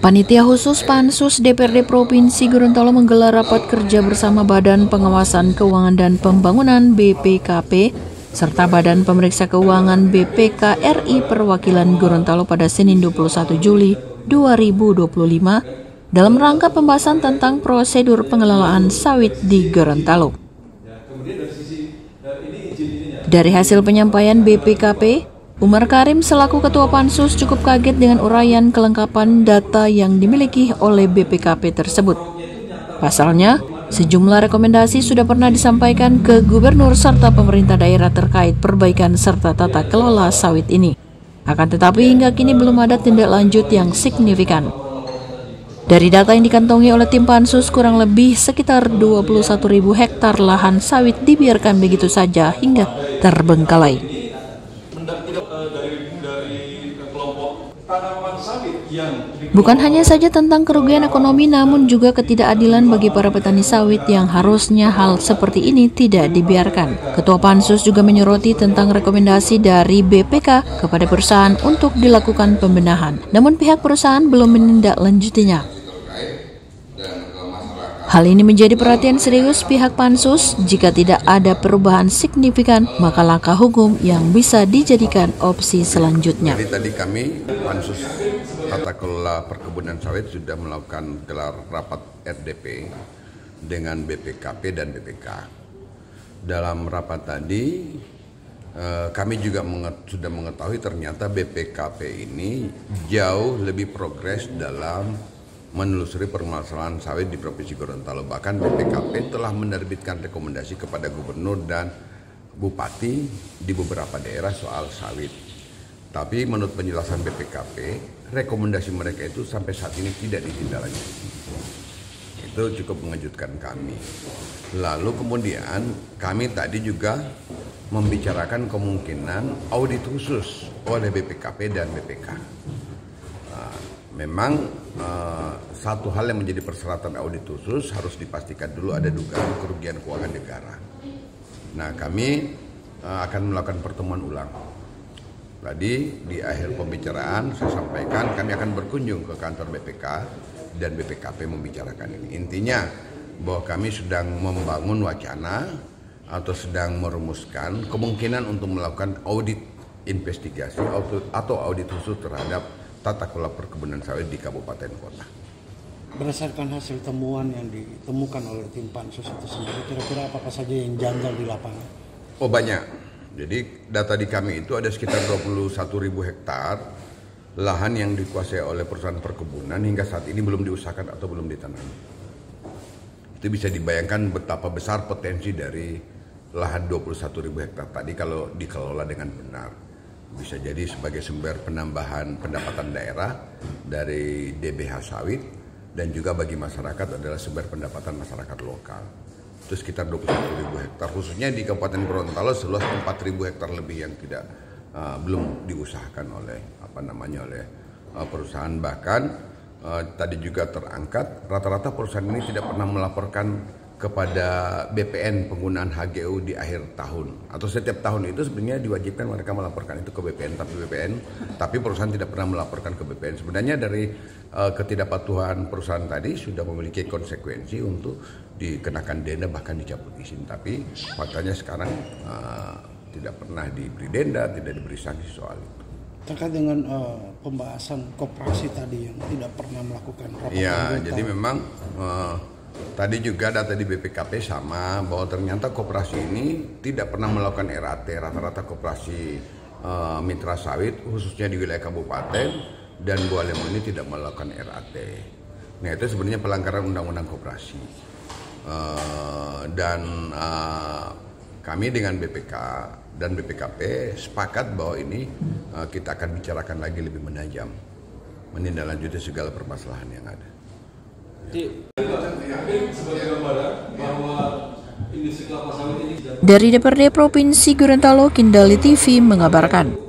Panitia khusus Pansus DPRD Provinsi Gorontalo menggelar rapat kerja bersama Badan Pengawasan Keuangan dan Pembangunan BPKP serta Badan Pemeriksa Keuangan BPK RI Perwakilan Gorontalo pada Senin 21 Juli 2025 dalam rangka pembahasan tentang prosedur pengelolaan sawit di Gorontalo. Dari hasil penyampaian BPKP, Umar Karim selaku Ketua Pansus cukup kaget dengan uraian kelengkapan data yang dimiliki oleh BPKP tersebut. Pasalnya, sejumlah rekomendasi sudah pernah disampaikan ke gubernur serta pemerintah daerah terkait perbaikan serta tata kelola sawit ini. Akan tetapi hingga kini belum ada tindak lanjut yang signifikan. Dari data yang dikantongi oleh tim Pansus, kurang lebih sekitar 21.000 hektar lahan sawit dibiarkan begitu saja hingga terbengkalai. Bukan hanya saja tentang kerugian ekonomi, namun juga ketidakadilan bagi para petani sawit yang harusnya hal seperti ini tidak dibiarkan. Ketua Pansus juga menyoroti tentang rekomendasi dari BPK kepada perusahaan untuk dilakukan pembenahan, namun pihak perusahaan belum menindaklanjutinya. Hal ini menjadi perhatian serius pihak Pansus. Jika tidak ada perubahan signifikan, maka langkah hukum yang bisa dijadikan opsi selanjutnya. Jadi tadi kami Pansus Tata Kelola Perkebunan Sawit sudah melakukan gelar rapat RDP dengan BPKP dan BPK. Dalam rapat tadi kami juga sudah mengetahui ternyata BPKP ini jauh lebih progres dalam menelusuri permasalahan sawit di Provinsi Gorontalo. Bahkan BPKP telah menerbitkan rekomendasi kepada gubernur dan bupati di beberapa daerah soal sawit. Tapi menurut penjelasan BPKP, rekomendasi mereka itu sampai saat ini tidak ditindaklanjuti. Itu cukup mengejutkan kami. Lalu kemudian kami tadi juga membicarakan kemungkinan audit khusus oleh BPKP dan BPK. Memang satu hal yang menjadi persyaratan audit khusus harus dipastikan dulu ada dugaan kerugian keuangan negara. Nah, kami akan melakukan pertemuan ulang. Tadi di akhir pembicaraan saya sampaikan kami akan berkunjung ke kantor BPK dan BPKP membicarakan ini. Intinya bahwa kami sedang membangun wacana atau sedang merumuskan kemungkinan untuk melakukan audit investigasi atau audit khusus terhadap tata kelola perkebunan sawit di kabupaten kota. Berdasarkan hasil temuan yang ditemukan oleh tim Pansus itu sendiri, kira-kira apa saja yang janggal di lapangan? Oh, banyak. Jadi data di kami itu ada sekitar 21.000 hektar lahan yang dikuasai oleh perusahaan perkebunan hingga saat ini belum diusahakan atau belum ditanami. Itu bisa dibayangkan betapa besar potensi dari lahan 21.000 hektar tadi kalau dikelola dengan benar. Bisa jadi sebagai sumber penambahan pendapatan daerah dari DBH sawit dan juga bagi masyarakat adalah sumber pendapatan masyarakat lokal. Itu sekitar 21.000 hektar, khususnya di Kabupaten Gorontalo seluas 4.000 hektar lebih yang belum diusahakan oleh perusahaan. Bahkan tadi juga terangkat rata-rata perusahaan ini tidak pernah melaporkan kepada BPN penggunaan HGU di akhir tahun atau setiap tahun itu sebenarnya diwajibkan mereka melaporkan itu ke BPN, tapi perusahaan tidak pernah melaporkan ke BPN. Sebenarnya dari ketidakpatuhan perusahaan tadi sudah memiliki konsekuensi untuk dikenakan denda bahkan dicabut izin, tapi faktanya sekarang tidak pernah diberi denda, tidak diberi sanksi soal itu. Terkait dengan pembahasan koperasi tadi yang tidak pernah melakukan rapat. Ya, jadi memang tadi juga data di BPKP sama bahwa ternyata koperasi ini tidak pernah melakukan RAT. Rata-rata koperasi mitra sawit khususnya di wilayah kabupaten dan Bualemo ini tidak melakukan RAT. Nah, itu sebenarnya pelanggaran undang-undang koperasi. Dan kami dengan BPK dan BPKP sepakat bahwa ini kita akan bicarakan lagi lebih menajam, menindaklanjuti segala permasalahan yang ada. Dari DPRD Provinsi Gorontalo, Kindali TV mengabarkan.